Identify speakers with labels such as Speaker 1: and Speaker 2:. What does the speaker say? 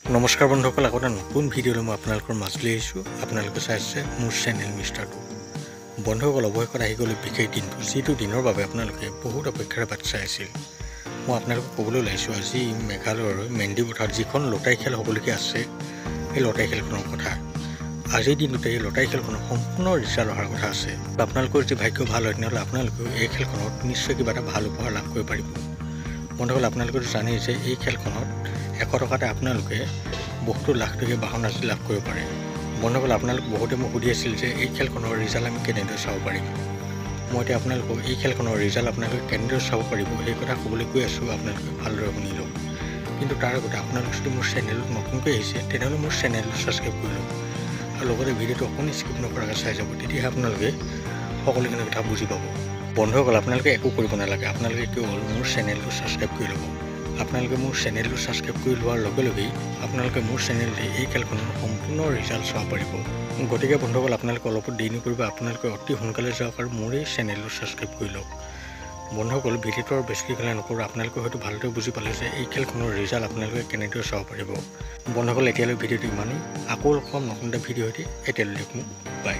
Speaker 1: নমস্কাৰ বন্ধুসকল, আকৌ এটা নতুন ভিডিঅ'লৈ মই আপোনালোকৰ মাজলৈ আহিছোঁ। আপোনালোকে চাইছে মোৰ চেনেল মিষ্টাৰ টু। বন্ধুসকল, অৱশেষত আহি গ'ল বিশেষ দিনটো, যিটো দিনৰ বাবে আপোনালোকে বহুত অপেক্ষাৰে বাট চাই আছিল। মই আপোনালোকক ক'বলৈ ওলাইছোঁ আজি মেঘালয়ৰ মেণ্ডি পথাৰত যিখন লটাৰী খেল হ'বলগীয়া আছে, সেই লটাৰী খেলখনৰ কথা। আজিৰ দিনটোতে এই লটাৰী খেলখনৰ সম্পূৰ্ণ ৰিজাল্ট অহাৰ কথা আছে। আপোনালোকৰ যদি ভাগ্য ভাল হয় তেনেহ'লে আপোনালোকেও এই খেলখনত নিশ্চয় কিবা এটা ভাল উপহাৰ লাভ কৰিব পাৰিব। বন্ধুসকল, আপোনালোকেতো জানেই যে এই খেলখনত 100 টকাতে আপোনালোকে বহুতো লাখ টকীয়া বাহন ৰাশি লাভ কৰিব পাৰে। বন্ধুসকল, আপোনালোক বহুতে মোক সুধি আছিল যে এই খেলখনৰ ৰিজাল্ট আমি কেনেদৰে চাব পাৰিম। মই এতিয়া আপোনালোকক এই খেলখনৰ ৰিজাল্ট আপোনালোকে কেনেদৰে চাব পাৰিব সেই কথা ক'বলৈ গৈ আছোঁ। আপোনালোকে ভালদৰে শুনি লওক। কিন্তু তাৰ আগতে আপোনালোক যদি মোৰ চেনেলত নতুনকৈ আহিছে তেনেহ'লে মোৰ চেনেলটো ছাবস্ক্ৰাইব কৰি লওক আৰু লগতে ভিডিঅ'টো অকণি স্কিপ নকৰাকৈ চাই যাব। তেতিয়াহে আপোনালোকে সকলোখিনি কথা বুজি পাব। বন্ধুসকল, আপোনালোকে একো কৰিব নালাগে। আপোনালোকে কেৱল মোৰ চেনেলটো ছাবস্ক্ৰাইব কৰি ল'ব। আপোনালোকে মোৰ চেনেলটো ছাবস্ক্ৰাইব কৰি লোৱাৰ লগে লগেই আপোনালোকে মোৰ চেনেলতে এই খেলখনৰ সম্পূৰ্ণ ৰিজাল্ট চাব পাৰিব। গতিকে বন্ধুসকল, আপোনালোকে অলপো দেৰি নকৰিব, আপোনালোকে অতি সোনকালে যাওক আৰু মোৰ এই চেনেলটো ছাবস্ক্ৰাইব কৰি লওক। বন্ধুসকল, ভিডিঅ'টো আৰু বেছি দীঘলীয়া নকৰোঁ। আপোনালোকে হয়তো ভালদৰে বুজি পালে যে এই খেলখনৰ ৰিজাল্ট আপোনালোকে কেনেদৰে চাব পাৰিব। বন্ধুসকল, এতিয়ালৈ ভিডিঅ'টো ইমানেই। আকৌ লগ পাম নতুন এটা ভিডিঅ' সৈতে। এতিয়ালৈ মোক বাই।